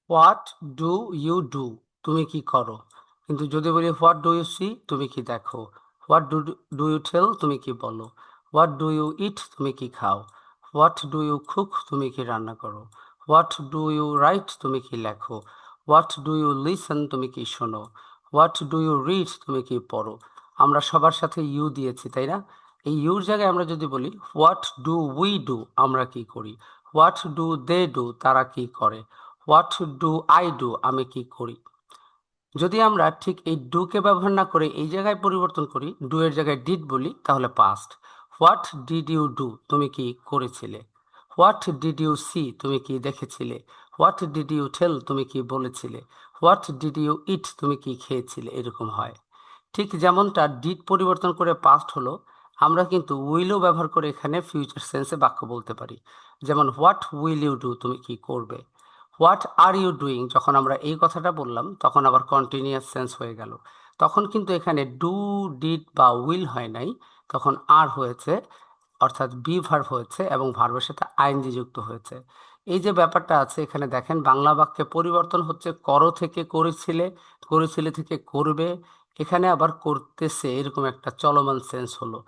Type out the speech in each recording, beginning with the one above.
What do you do, তুমি কি করো। কিন্তু যদি বলি হোয়াট ডু ইউ সি, তুমি কি দেখো। What do do you tell, তুমি কি বলো। হোয়াট ডু ইউ ইট, তুমি কি খাও। হোয়াট ডু ইউ কুক, তুমি কি রান্না করো। হোয়াট ডু ইউ রাইট, তুমি কি লেখো। হোয়াট ডু ইউ লিসন, তুমি কি শোনো। হোয়াট ডু ইউ রিড, তুমি কি পড়ো। আমরা সবার সাথে ইউ দিয়েছি, তাই না? এই ইউর জায়গায় আমরা যদি বলি হোয়াট ডু উই ডু, আমরা কি করি। হোয়াট ডু দে ডু, তারা কি করে। হোয়াট ডু আই ডু, আমি কি করি। যদি আমরা ঠিক এই ডু কে ব্যবহার না করে এই জায়গায় পরিবর্তন করি, ডু এর জায়গায় ডিড বলি, তাহলে past. What did you do, তুমি কি করেছিলে। হোয়াট ডিড ইউ সি, তুমি কি দেখেছিলে। হোয়াট ডিড ইউ টেল, তুমি কি বলেছিলে। হোয়াট ডিড ইউ ইট, তুমি কি খেয়েছিলে, এরকম হয়। ঠিক যেমনটা ডিড পরিবর্তন করে পাস্ট হলো, আমরা কিন্তু উইলও ব্যবহার করে এখানে ফিউচার সেন্সে বাক্য বলতে পারি। যেমন হোয়াট উইল ইউ ডু, তুমি কি করবে। হোয়াট আর ইউ ডুইং, যখন আমরা এই কথাটা বললাম তখন আবার কন্টিনিউয়াস সেন্স হয়ে গেল। তখন কিন্তু এখানে ডু, ডিড বা উইল হয় নাই, তখন আর হয়েছে, অর্থাৎ বি ভার্ব হয়েছে এবং ভার্বের সাথে আইএনজি যুক্ত হয়েছে। এই যে ব্যাপারটা আছে এখানে দেখেন, বাংলা বাক্যে পরিবর্তন হচ্ছে করো থেকে করেছিলে, করেছিলে থেকে করবে, এখানে আবার করতেছে, এরকম একটা চলমান সেন্স হলো।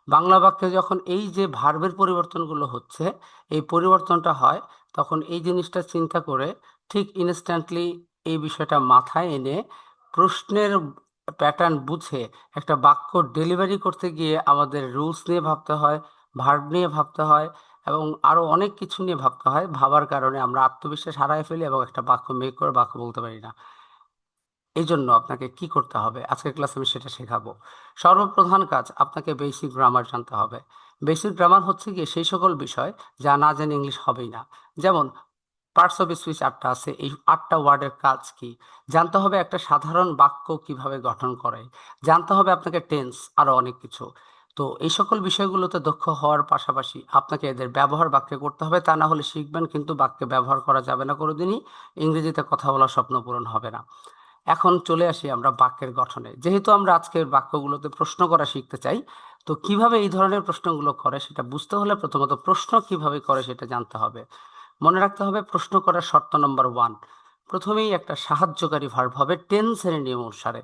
বাংলা বাক্যে যখন এই যে ভার্বের পরিবর্তনগুলো হচ্ছে, এই পরিবর্তনটা হয়, তখন এই জিনিসটা চিন্তা করে ঠিক ইনস্ট্যান্টলি এই বিষয়টা মাথায় এনে প্রশ্নের প্যাটার্ন বুঝে একটা বাক্য ডেলিভারি করতে গিয়ে আমাদের রুলস নিয়ে ভাবতে হয়, ভার্ব নিয়ে ভাবতে হয়, এবং আরো অনেক কিছু নিয়ে ভাবতে হয়। ভাবার কারণে আমরা আত্মবিশ্বাস হারায় ফেলি এবং একটা বাক্য মেক করে বাক্য বলতে পারি না। এই জন্য আপনাকে কি করতে হবে, আজকের ক্লাসে আমি সেটা শেখাবো। সর্বপ্রধান কাজ, আপনাকে বেসিক গ্রামার জানতে হবে। বেসিক গ্রামার হচ্ছে গিয়ে সেই সকল বিষয় যা না জেনে ইংলিশ হবেই না। যেমন পার্টস অফ স্পিচ 8টা আছে, এই 8টা ওয়ার্ডের কাজ কি জানতে হবে, একটা সাধারণ বাক্য কিভাবে গঠন করে জানতে হবে আপনাকে, টেন্স, আরো অনেক কিছু। তো এই সকল বিষয়গুলোতে দক্ষ হওয়ার পাশাপাশি আপনাকে এদের ব্যবহার বাক্যে করতে হবে, তা না হলে শিখবেন কিন্তু বাক্যে ব্যবহার করা যাবে না কোনোদিনই, ইংরেজিতে কথা বলার স্বপ্ন পূরণ হবে না। এখন চলে আসি আমরা বাক্যের গঠনে। যেহেতু আমরা আজকের বাক্যগুলোতে প্রশ্ন করা শিখতে চাই, তো কিভাবে এই ধরনের প্রশ্নগুলো করে সেটা বুঝতে হলে প্রথমত প্রশ্ন কিভাবে করে সেটা জানতে হবে। মনে রাখতে হবে প্রশ্ন করার শর্ত নম্বর 1, প্রথমেই একটা সাহায্যকারী ভার্ব হবে টেন্সের নিয়ম অনুসারে।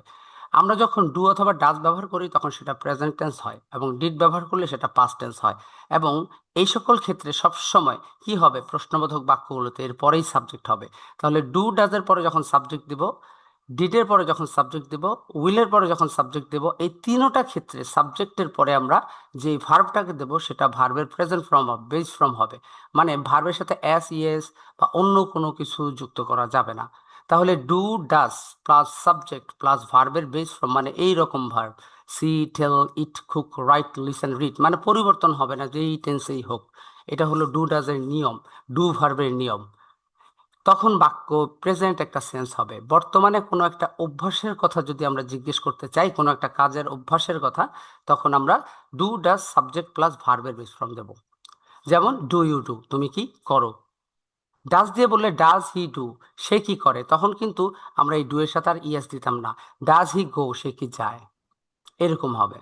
আমরা যখন ডু অথবা ডাজ ব্যবহার করি তখন সেটা প্রেজেন্ট টেন্স হয়, এবং ডিড ব্যবহার করলে সেটা পাস্ট টেন্স হয়। এবং এই সকল ক্ষেত্রে সবসময় কি হবে, প্রশ্নবোধক বাক্যগুলোতে এর পরেই সাবজেক্ট হবে। তাহলে ডু ডাজের পরে যখন সাবজেক্ট দিব, ডিডের পরে যখন সাবজেক্ট দেব, উইলের পরে যখন সাবজেক্ট দেব, এই তিনোটা ক্ষেত্রে সাবজেক্টের পরে আমরা যে ভার্বটাকে দেব সেটা ভার্বের প্রেজেন্ট ফর্ম হবে, বেস ফর্ম হবে। মানে ভার্বের সাথে এস, ইয়েস বা অন্য কোনো কিছু যুক্ত করা যাবে না। তাহলে do does plus subject plus ভার্বের বেস ফর্ম, মানে এই রকম ভার্ব, সি, টেল, ইট, কুক, রাইট, লিসেন, রিড, মানে পরিবর্তন হবে না যেই টেন্সেই হোক। এটা হলো ডু ডাজের নিয়ম, ডু ভার্বের নিয়ম। তখন বাক্য প্রেজেন্ট একটা সেন্স হবে। বর্তমানে কোনো একটা অভ্যাসের কথা যদি আমরা জিজ্ঞেস করতে চাই, কোনো একটা কাজের অভ্যাসের কথা, তখন আমরা ডু ডাজ সাবজেক্ট প্লাস ভার্বের বেস ফর্ম দেব। যেমন ডু ইউ ডু, তুমি কি করো। ডাজ দিয়ে বললে ডাজ হি ডু, সে কি করে, তখন কিন্তু আমরা এই ডু এর সাথে আর ইএস দিতাম না। ডাজ হি গো, সে কি যায়, এরকম হবে।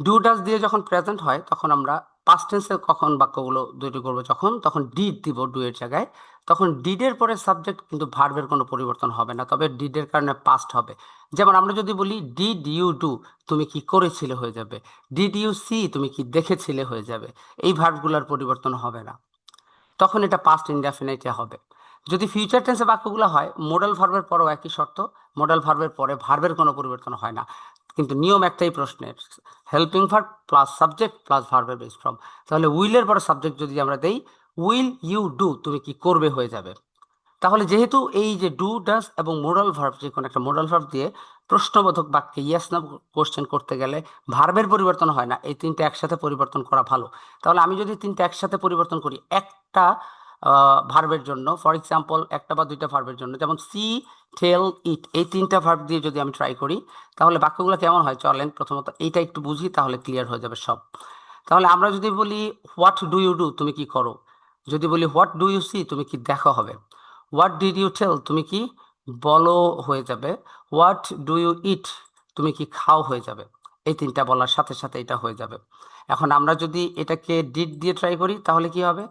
ডু ডাজ দিয়ে যখন প্রেজেন্ট হয় তখন আমরা পাস্ট টেন্সে কখন বাক্যগুলো তৈরি করবো, যখন তখন ডিড দিব ডু এর জায়গায়। তখন ডিডের পরে সাবজেক্ট, কিন্তু ভার্বের কোনো পরিবর্তন হবে না, তবে ডিডের কারণে পাস্ট হবে। যেমন আমরা যদি বলি ডিড ইউ ডু, তুমি কি করেছিলে হয়ে যাবে। ডিড ইউ সি, তুমি কি দেখেছিলে হয়ে যাবে। এই ভার্বগুলোর পরিবর্তন হবে না, তখন এটা পাস্ট ইনডেফিনিটে হবে। যদি ফিউচার টেন্সে বাক্যগুলো হয়, মোডাল ভার্বের পরেও একই শর্ত, মোডাল ভার্বের পরে ভার্বের কোনো পরিবর্তন হয় না, কিন্তু নিয়ম একটাই প্রশ্নের, helping verb plus subject plus ভার্বের বেস ফর্ম। তাহলে উইলের পরে সাবজেক্ট যদি আমরা দেই, উইল ইউ ডু, তুমি কি করবে হয়ে যাবে। তাহলে যেহেতু এই যে ডু ডাস এবং মোডাল ভার্ব, যে কোনো একটা মোডাল ভার্ব দিয়ে প্রশ্নবোধক বাক্যে ইয়েস না কোশ্চেন করতে গেলে ভার্বের পরিবর্তন হয় না, এই তিনটে একসাথে পরিবর্তন করা ভালো। তাহলে আমি যদি তিনটে একসাথে পরিবর্তন করি একটা ভার্বের জন্য, ফর এক্সাম্পল একটা বা দুইটা ভার্বের জন্য, যেমন সি, টেল, ইট, এই তিনটা ভার্ব দিয়ে যদি আমি ট্রাই করি, তাহলে বাক্যগুলো কেমন হয় চলেন প্রথমত এইটা একটু বুঝি, তাহলে ক্লিয়ার হয়ে যাবে সব। তাহলে আমরা যদি বলি হোয়াট ডু ইউ ডু, তুমি কি করো। যদি বলি হোয়াট ডু ইউ সি, তুমি কি দেখো হবে। হোয়াট ডিড ইউ টেল, তুমি কি বলো হয়ে যাবে। হোয়াট ডু ইউ ইট, তুমি কি খাও হয়ে যাবে। এই তিনটা বলার সাথে সাথে এটা হয়ে যাবে। এখন আমরা যদি এটাকে ডিড দিয়ে ট্রাই করি তাহলে কি হবে,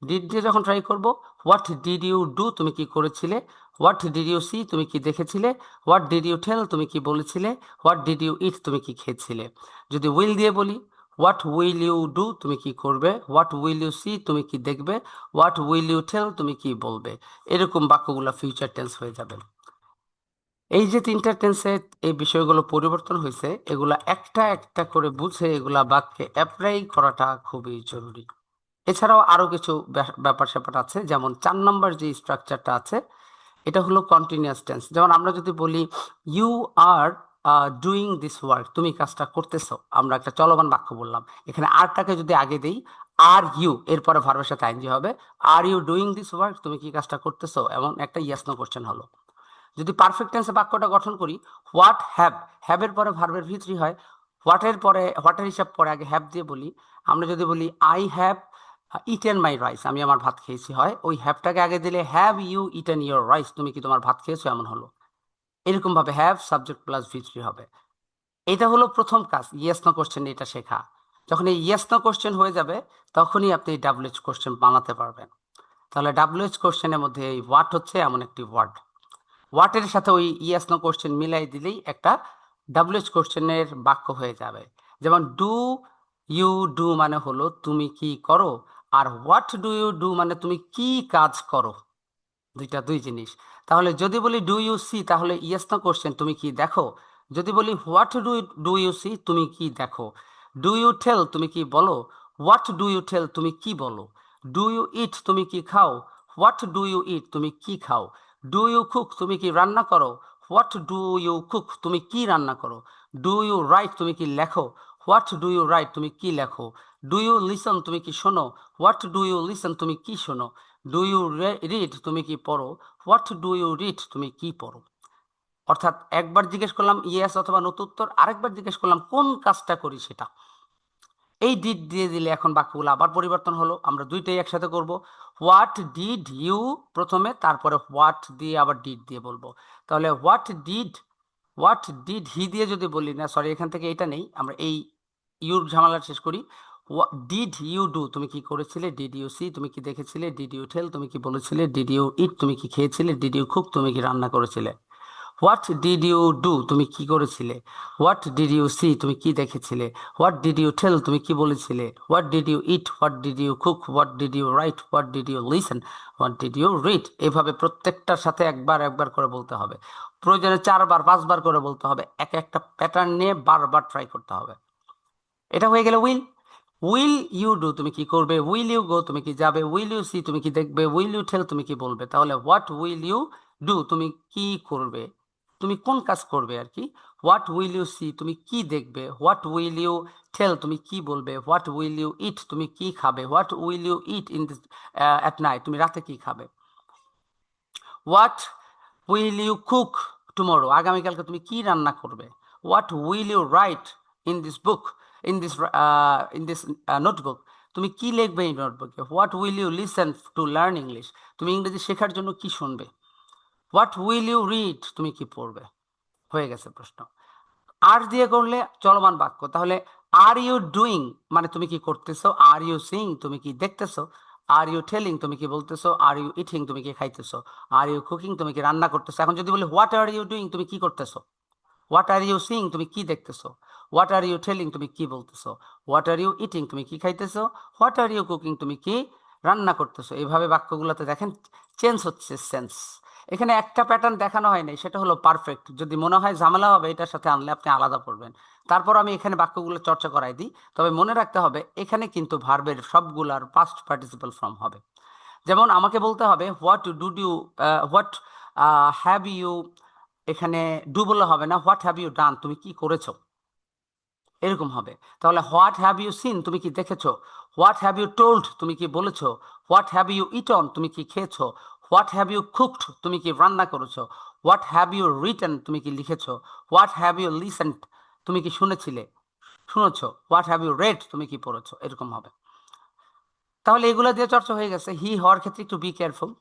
ডিড দিয়ে যখন ট্রাই করব, হোয়াট ডিড ইউ ডু, তুমি কি করেছিলে, হোয়াট ডিড ইউ সি, তুমি কি দেখেছিলে, হোয়াট ডিড ইউ টেল, তুমি কি বলেছিলে, হোয়াট ডিড ইউ ইট, তুমি কি খেয়েছিলে। যদি উইল দিয়ে বলি, হোয়াট উইল ইউ ডু, তুমি কি করবে, হোয়াট উইল ইউ সি, তুমি কি দেখবে, হোয়াট উইল ইউ টেল, তুমি কি বলবে। এরকম বাক্যগুলো ফিউচার টেন্স হয়ে যাবে। এই যে তিনটা টেন্সে এই বিষয়গুলো পরিবর্তন হয়েছে, এগুলা একটা একটা করে বুঝে এগুলা বাক্যে অ্যাপ্লাই করাটা খুবই জরুরি। এছাড়াও আরো কিছু ব্যাপার স্যাপার আছে, যেমন 4 নম্বর যে স্ট্রাকচারটা আছে, এটা হলো কন্টিনিউয়াস টেন্স। যেমন আমরা যদি বলি you are doing this work, তুমি কাজটা করতেছো, আমরা একটা চলমান বাক্য বললাম, এখানে আরটাকে যদি আগে দেই, আর ইউ, এরপরে ভার্বের সাথে আইনজি হবে, are you doing this work, তুমি কি কাজটা করতেছো, এমন একটা ইয়েস নো কোশ্চেন হলো। যদি পারফেক্ট টেন্সে বাক্যটা গঠন করি, হোয়াট হ্যাভ, হ্যাভের পরে ভার্বের ভি3 হয়, হোয়াটের পরে, হোয়াটের হিসাব পরে আগে হ্যাভ দিয়ে বলি। আমরা যদি বলি I have eaten my rice, আমি আমার ভাত খেয়েছি, হয় ওই হ্যাভটাকে আগে দিলে have you eaten your rice, তুমি কি তোমার ভাত খেয়েছো, এমন হলো। এরকম ভাবে হ্যাভ সাবজেক্ট প্লাস ভি3 হবে। এটা হলো প্রথম কাজ, ইয়েস নো কোশ্চেন এটা শেখা। যখন এই ইয়েস নো কোশ্চেন হয়ে যাবে, তখনই আপনি ডাব্লিউএইচ কোশ্চেন বানাতে পারবেন। তাহলে ডাব্লিউএইচ কোশ্চেনের মধ্যে এই হোয়াট হচ্ছে এমন একটি ওয়ার্ড, হোয়াটের সাথে ওই ইয়েস নো কোশ্চেন মিলাই দিলেই একটা ডাব্লিউএইচ কোশ্চেনের বাক্য হয়ে যাবে। যেমন ডু ইউ ডু মানে হলো তুমি কি করো, আর হোয়াট ডু ইউ ডু মানে তুমি কি কাজ করো, দুইটা দুই জিনিস। তাহলে যদি বলি ডু ইউ সি, তাহলে ইয়েস নো কোশ্চেন, তুমি কি দেখো। যদি বলি what do do you see, তুমি কি দেখো। ডু ইউ টেল, তুমি কি বলো, হোয়াট ডু ইউ টেল, তুমি কি বলো। ডু ইউ ইট, তুমি কি খাও, হোয়াট ডু ইউ ইট, তুমি কি খাও। ডু ইউ কুক, তুমি কি রান্না করো, হোয়াট ডু ইউ কুক, তুমি কি রান্না করো। ডু ইউ রাইট, তুমি কি লেখো, হোয়াট ডু ইউ রাইট, তুমি কি লেখো। ডু ইউ লিসন, তুমি কি শোনো, হোয়াট ডু ইউ লিসন, তুমি কি শোনো। ডু ইউ রিড, তুমি কি পড়ো, হোয়াট ডু ইউ রিড, তুমি কি পড়ো। অর্থাৎ একবার জিজ্ঞেস করলাম ইয়েস অথবা নো উত্তর, আরেকবার জিজ্ঞেস করলাম কোন কাজটা করি সেটা। এই ডিড দিয়ে দিলে এখন বাক্যগুলো আবার পরিবর্তন হলো, আমরা দুইটাই একসাথে করব। হোয়াট ডিড ইউ প্রথমে, তারপরে হোয়াট দিয়ে আবার ডিড দিয়ে বলবো। তাহলে হোয়াট ডিড হি দিয়ে যদি বলি, না সরি, এখান থেকে এটা নেই, আমরা এই ইউর ঝামেলা শেষ করি। ডিড ইউ ডু, তুমি কি করেছিলে, ডিড ইউ সি, তুমি কি দেখেছিলে, ডিড ইউ টেল, তুমি কি বলেছিলে, ডিড ইউ ইট, তুমি কি খেয়েছিলে, ডিড ইউ কুক, তুমি কি রান্না করেছিলে। হোয়াট ডিড ইউ ডু, তুমি কি করেছিলে, হোয়াট ডিড ইউ সি, তুমি কি দেখেছিলে, হোয়াট ডিড ইউ টেল, তুমি কি বলেছিলে, what did you eat, what did you cook, what did you write, what did you listen, what did you read. এভাবে প্রত্যেকটার সাথে একবার একবার করে বলতে হবে, প্রয়োজনে 4বার 5বার করে বলতে হবে, এক একটা প্যাটার্ন নিয়ে বারবার ট্রাই করতে হবে। এটা হয়ে গেল উইল। উইল ইউ ডু, তুমি কি করবে, উইল ইউ গো, তুমি কি যাবে, উইল ইউ সি, তুমি কি দেখবে, উইল ইউ টেল, তুমি কি বলবে। তাহলে হোয়াট উইল ইউ ডু, তুমি কি করবে, তুমি কোন কাজ করবে আর কি। হোয়াট উইল ইউ সি, তুমি কি দেখবে, হোয়াট উইল ইউ টেল, তুমি কি বলবে, হোয়াট উইল ইউ ইট, তুমি কি খাবে, what will you eat in this at night, তুমি রাতে কি খাবে। What will you cook tomorrow, আগামীকালকে তুমি কি রান্না করবে। What will you write in this book, in this notebook, তুমি কি লিখবে এই নোটবুকে। What will you listen to learn English, তুমি ইংরেজি শেখার জন্য কি শুনবে। হোয়াট উইল ইউ রিড, তুমি কি পড়বে। হয়ে গেছে প্রশ্ন। আর দিয়ে করলে চলমান বাক্য, তাহলে আর ইউ ডুইং মানে তুমি কি করতেছো, আর ইউ সিং, তুমি কি দেখতেছো, আর ইউ টেলিং, তুমি কি বলতেছো, আর ইউ ইটিং, তুমি কি খাইতেছো, আর ইউ কুকিং, তুমি কি রান্না করতেছো। এখন যদি বলি হোয়াট আর ইউ ডুইং, তুমি কি করতেছো, হোয়াট আর ইউ সিং, তুমি কি দেখতেছো, হোয়াট আর ইউ টেলিং, তুমি কি বলতেছো, হোয়াট আর ইউ ইটিং, তুমি কি খাইতেছো, হোয়াট আর ইউ কুকিং, তুমি কি রান্না করতেছো। এইভাবে বাক্যগুলোতে দেখেন চেঞ্জ হচ্ছে সেন্স। এখানে একটা প্যাটার্ন দেখানো হয় নাই, সেটা হলো পারফেক্ট। যদি মনে হয় ঝামেলা হবে এটার সাথে আনলে আপনি আলাদা পড়বেন। তারপর আমি এখানে বাক্যগুলো চর্চা করাই দিই। তবে মনে রাখতে হবে এখানে কিন্তু ভার্বের সবগুলার পাস্ট পার্টিসিপাল ফর্ম হবে। যেমন আমাকে বলতে হবে what did you, what have you, এখানে ডু বললে হবে না, হোয়াট হ্যাভ ইউ ডান, তুমি কি করেছো, এরকম হবে। তাহলে হোয়াট হ্যাভ ইউ সিন, তুমি কি দেখেছো, হোয়াট হ্যাভ ইউ টোল্ড, তুমি কি বলেছো, হোয়াট হ্যাভ ইউ ইটন, তুমি কি খেয়েছো, হোয়াট হ্যাভ ইউ কুকড, তুমি কি রান্না করেছো, হোয়াট হ্যাভ ইউ রিটেন, তুমি কি লিখেছো, হোয়াট হ্যাভ ইউ লিসেন্ড, তুমি কি শুনেছো, হোয়াট হ্যাভ ইউ রেড, তুমি কি পড়েছো, এরকম হবে। তাহলে এগুলো দিয়ে চর্চা হয়ে গেছে। হি হওয়ার ক্ষেত্রে একটু বি কেয়ারফুল,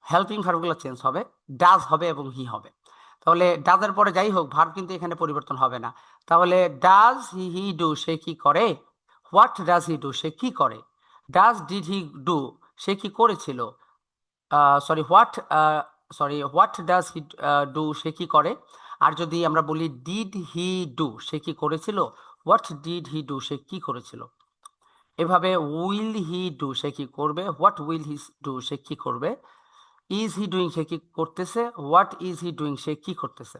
হেল্পিং ভার্বগুলো চেঞ্জ হবে, ডাজ হবে এবং হি হবে। তাহলে ডাজের পরে যাই হোক ভার্ব কিন্তু এখানে পরিবর্তন হবে না। তাহলে ডাজ হি ডু, সে কি করে, হোয়াট ডাজ হি ডু, সে কি করে। ডাজ ডিড হি ডু, সে কি করেছিল, হোয়াট ডাজ হি ডু, সে কি করে। আর যদি আমরা বলি ডিড হি ডু, সে কি করেছিল, হোয়াট ডিড হি ডু, সে কি করেছিল। এভাবে উইল হি ডু, সে কি করবে, হোয়াট উইল হি ডু, সে কি করবে। ইজ হি ডুইং, সে কি করতেছে, হোয়াট ইজ হি ডুইং, সে কি করতেছে।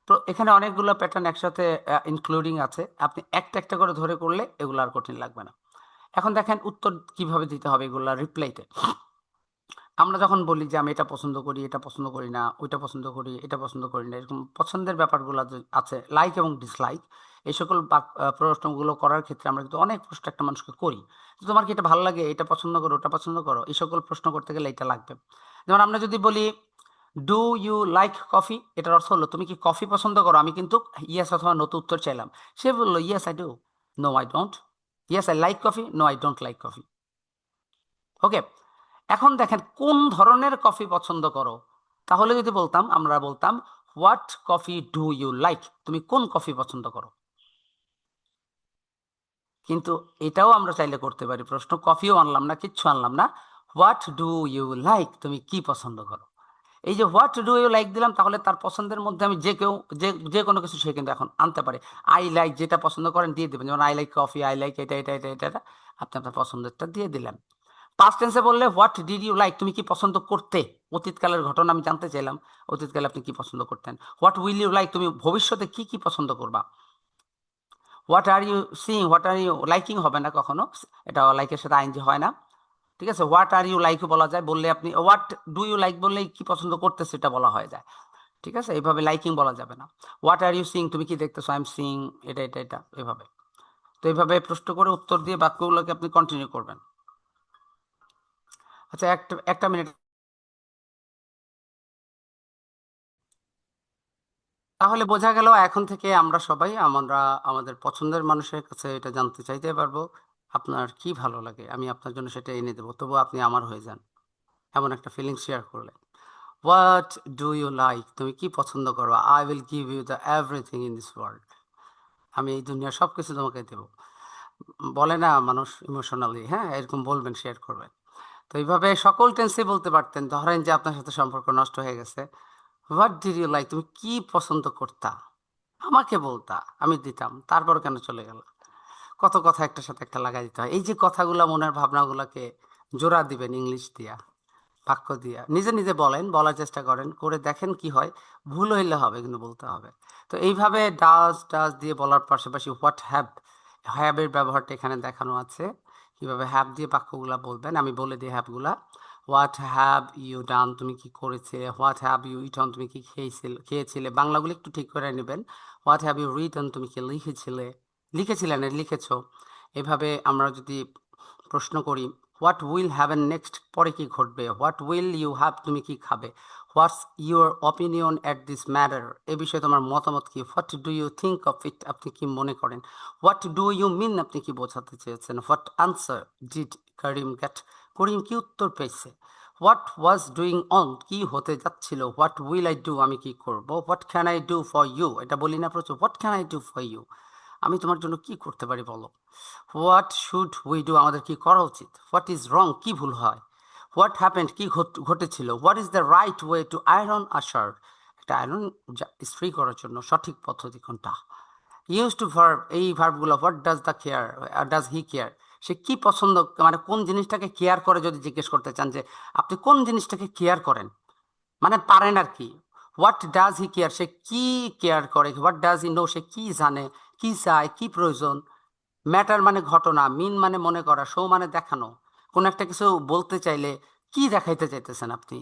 তো এখানে অনেকগুলো প্যাটার্ন একসাথে ইনক্লুডিং আছে, আপনি একটা একটা করে ধরে করলে এগুলো আর কঠিন লাগবে না। এখন দেখেন উত্তর কিভাবে দিতে হবে এগুলা রিপ্লাইতে। আমরা যখন বলি যে আমি এটা পছন্দ করি, এটা পছন্দ করি না, ওইটা পছন্দ করি, এটা পছন্দ করি না, এরকম পছন্দের ব্যাপারগুলো যে আছে, লাইক এবং ডিসলাইক, এই সকল প্রশ্নগুলো করার ক্ষেত্রে আমরা কিন্তু অনেক প্রশ্ন একটা মানুষকে করি, যে তোমার কি এটা ভালো লাগে, এটা পছন্দ করো, ওটা পছন্দ করো, এই সকল প্রশ্ন করতে গেলে এটা লাগবে। যেমন আমরা যদি বলি ডু ইউ লাইক কফি, এটার অর্থ হলো তুমি কি কফি পছন্দ করো, আমি কিন্তু ইয়েস অথবা নো তো উত্তর চাইলাম। সে বললো yes I do, no I don't, yes I like coffee, no I don't like coffee. Okay, এখন দেখেন কোন ধরনের কফি পছন্দ করো, তাহলে যদি বলতাম, আমরা বলতাম what coffee do you like, তুমি কোন কফি পছন্দ করো। কিন্তু এটাও আমরা চাইলে করতে পারি, প্রশ্ন কফিও আনলাম না, কিচ্ছু আনলাম না, হোয়াট ডু ইউ লাইক, তুমি কি পছন্দ করো। এই যে হোয়াট ডু ইউ লাইক দিলাম, তাহলে তার পছন্দের মধ্যে আমি যে কেউ যে যে কোনো কিছু সে কিন্তু এখন আনতে পারে। আই লাইক, যেটা পছন্দ করেন দিয়ে দেবেন, যেমন I like coffee, I like এটা এটা এটা এটা এটা, আপনি আপনার পছন্দেরটা দিয়ে দিলেন। পাস্ট টেন্সে বললে হোয়াট ডিড ইউ লাইক, তুমি কি পছন্দ করতে, অতীতকালের ঘটনা আমি জানতে চাইলাম, অতীতকালে আপনি কি পছন্দ করতেন। হোয়াট উইল ইউ লাইক, তুমি ভবিষ্যতে কি কি পছন্দ করবা। What are you seeing, what are you liking হবে না কখনো, এটা লাইকের সাথে আইনজি হয় না, ঠিক আছে। হোয়াট আর ইউ লাইক বলা যায়, বললে আপনি হোয়াট ডু ইউ লাইক বললে কি পছন্দ করতে সেটা বলা হয়ে যায়, ঠিক আছে। এইভাবে লাইকিং বলা যাবে না। হোয়াট আর ইউ সিইং, তুমি কি দেখতেছো, আই এম সিইং এটা এটা এটা, এভাবে। তো এইভাবে প্রশ্ন করে উত্তর দিয়ে বাক্যগুলোকে আপনি কন্টিনিউ করবেন। আচ্ছা, একটা একটা মিনিট। তাহলে বোঝা গেল এখন থেকে আমরা আমাদের পছন্দের মানুষের কাছে এটা জানতে চাইতে পারবো, আপনার কি ভালো লাগে, আমি আপনার জন্য সেটা এনে দেবো, তবু আপনি আমার হয়ে যান, এমন একটা ফিলিং শেয়ার করলে। হোয়াট ডু ইউ লাইক, তুমি কি পছন্দ করো, I will give you the everything in this world, আমি এই দুনিয়ার সব কিছু তোমাকে দেবো। বলে না মানুষ ইমোশনালি, হ্যাঁ, এরকম বলবেন, শেয়ার করবেন। তো এইভাবে সকল টেন্সে বলতে পারতেন, ধরেন যে আপনার সাথে সম্পর্ক নষ্ট হয়ে গেছে, হোয়াট ডিড ইউ লাইক, তুমি কি পছন্দ করতা, আমাকে বলতা, আমি দিতাম, তারপর কেন চলে গেল। কত কথা একটার সাথে একটা লাগাই দিতে হয়। এই যে কথাগুলা, মনের ভাবনাগুলোকে জোড়া দিবেন ইংলিশ দিয়া, বাক্য দিয়া, নিজে নিজে বলেন, বলার চেষ্টা করেন, করে দেখেন কি হয়। ভুল হইলে হবে, কিন্তু বলতে হবে। তো এইভাবে ডাজ ডাজ দিয়ে বলার পাশাপাশি হোয়াট হ্যাভ, হ্যাভের ব্যবহারটা এখানে দেখানো আছে, কিভাবে হ্যাভ দিয়ে বাক্যগুলা বলবেন, আমি বলে দিই হ্যাভগুলা। হোয়াট হ্যাভ ইউ ডান, তুমি কি করেছিলে। হোয়াট হ্যাভ ইউ ইটন, তুমি কি খেয়েছিলে, বাংলাগুলো একটু ঠিক করে নেবেন। হোয়াট হ্যাভ ইউ রিটন, তুমি কি লিখেছিলে, লিখেছিলে না লিখেছো। এভাবে আমরা যদি প্রশ্ন করি, হোয়াট উইল হ্যাভেন নেক্সট, পরে কি ঘটবে। হোয়াট উইল ইউ হ্যাভ, তুমি কি খাবে। What's your opinion at this matter, এ বিষয়ে তোমার মতামত কি। What do you think of it, আপনি কি মনে করেন। হোয়াট ডু ইউ মিন, আপনি কি বোঝাতে চেয়েছেন। What answer did Karim get, Karim কি উত্তর পেয়েছে। হোয়াট ওয়াজ ডুইং অন, কি হতে যাচ্ছিল। হোয়াট উইল আই ডু, আমি কি করব। What can I do for you, এটা বলি না প্রচুর, what can I do for you, আমি তোমার জন্য কি করতে পারি বলো। হোয়াট শুড উই ডু, আমাদের কি করা উচিত। হোয়াট ইজ রং, কি ভুল হয়। হোয়াট হ্যাপেন্ড, কি ঘটেছিল। What is the right way to iron a shirt, একটা আয়রন ইস্ত্রি করার জন্য সঠিক পদ্ধতি কোনটা। ইউজ টু ভার্ব, এই ভার্বগুলো, what does the care, does he care, সে কি পছন্দ, মানে কোন জিনিসটাকে কেয়ার করে, যদি জিজ্ঞেস করতে চান যে আপনি কোন জিনিসটাকে কেয়ার করেন, মানে পারেন আর কি। হোয়াট ডাজ হি কেয়ার, সে কি কেয়ার করে। হোয়াট ডাজ হি নো, সে কি জানে, কি চায়, কি প্রয়োজন। ম্যাটার মানে ঘটনা, মিন মানে মনে করা, শো মানে দেখানো। কোন একটা কিছু বলতে চাইলে কি দেখাইতে চাইতেছেন আপনি।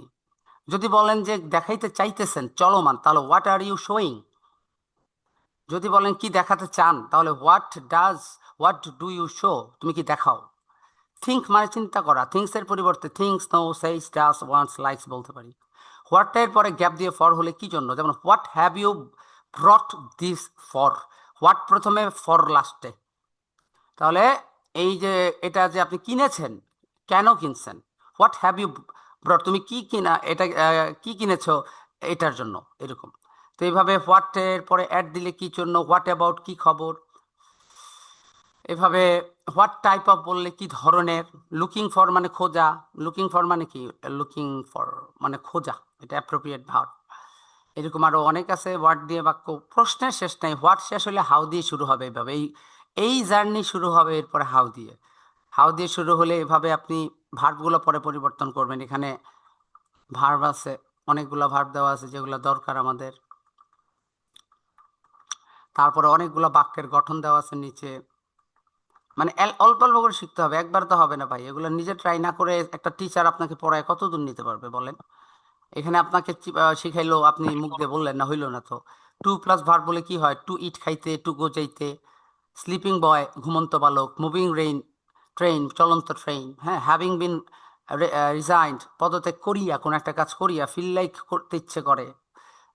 যদি বলেন যে দেখাইতে চাইতেছেন চলমান, তাহলে হোয়াট আর ইউ শোয়িং। যদি বলেন কি দেখাতে চান, তাহলে হোয়াট ডু ইউ শো, তুমি কি দেখাও। থিঙ্ক মানে চিন্তা করা, থিংস এর পরিবর্তে থিংস, নো, সেইস, ডাস, ওয়ান্টস, লাইকস বলতে পারি। হোয়াট এর পরে গ্যাপ দিয়ে ফর হলে কি জন্য, যেমন what have you brought this for, what প্রথমে, ফর লাস্টে। তাহলে এই যে এটা যে আপনি কিনেছেন, কেন কিনছেন। হোয়াট হ্যাভ ইউ ব্রট, তুমি কি কিনা, এটা কি কিনেছো, এটার জন্য, এরকম। তো এইভাবে হোয়াট এর পরে অ্যাড দিলে কি জন্য, হোয়াট অ্যাবাউট, কি খবর। এভাবে হোয়াট টাইপ অফ বললে কি ধরনের, লুকিং ফর মানে খোঁজা, লুকিং ফর মানে কি, লুকিং ফর মানে খোঁজা, এটা অ্যাপ্রোপ্রিয়েট ভার্ব। এরকম আরো অনেক আছে ওয়ার্ড দিয়ে বাক্য, প্রশ্নের শেষ নাই, হোয়াট শেষ হলে হাউ দিয়ে শুরু হবে, এইভাবে এই এই জার্নি শুরু হবে এরপরে হাউ দিয়ে, হাউ দিয়ে শুরু হলে এভাবে আপনি ভার্বগুলো পরে পরিবর্তন করবেন। এখানে ভার্ব আছে, অনেকগুলো ভার্ব দেওয়া আছে যেগুলো দরকার আমাদের। তারপরে অনেকগুলো বাক্যের গঠন দেওয়া আছে নিচে, মানে অল্প অল্প করে শিখতে হবে, একবার তো হবে না ভাই, এগুলো নিজে ট্রাই না করে একটা টিচার আপনাকে পড়ায় কত দূর নিতে পারবে বলেন। এখানে আপনাকে শিখাইলো, আপনি মুখ দিয়ে বললেন না, হইলো না তো। টু প্লাস ভার্ব বলে কি হয়, টু ইট খাইতে, টু গো যাইতে, স্লিপিং বয় ঘুমন্ত বালক, মুভিং ট্রেন চলন্ত ট্রেন, হ্যাঁ, হ্যাভিং বিন রিজাইন্ড পদত্যাগ করিয়া, কোন একটা কাজ করিয়া, ফিল লাইক করতে ইচ্ছে করে।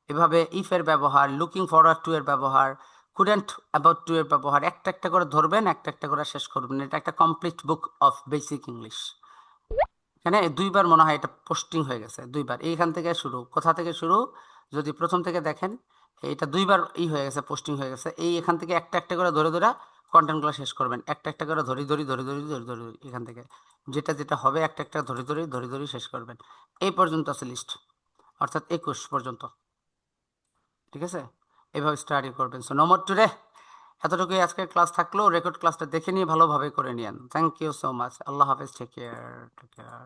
এভাবে ইফের ব্যবহার, লুকিং ফরওয়ার্ড টু এর ব্যবহার, কুডেন্ট অ্যাবাউট টু এর ব্যবহার, একটা একটা করে ধরবেন, একটা একটা করে শেষ করবেন। এটা একটা complete book of basic English. এখানে দুইবার মনে হয় এটা পোস্টিং হয়ে গেছে, দুইবার এইখান থেকে শুরু, কোথা থেকে শুরু, যদি প্রথম থেকে দেখেন এটা দুইবার হয়ে গেছে, পোস্টিং হয়ে গেছে। এই এখান থেকে একটা একটা করে ধরে ধরে কন্টেন্টগুলো শেষ করবেন, একটা একটা করে ধরি ধরি ধরি ধরি ধরি ধরি ধরি, এখান থেকে যেটা যেটা হবে একটা একটা ধরি ধরি ধরি ধরি শেষ করবেন। এই পর্যন্ত আছে লিস্ট, অর্থাৎ 21 পর্যন্ত। ঠিক আছে, এভাবে স্টাডি করবেন। সো নো মোর টুডে, এতটুকুই আজকের ক্লাস থাকলো। রেকর্ড ক্লাসটা দেখে নিয়ে ভালোভাবে করে নিয়েন। Thank you so much. আল্লাহ হাফেজ, টেক কেয়ার, টেক কেয়ার।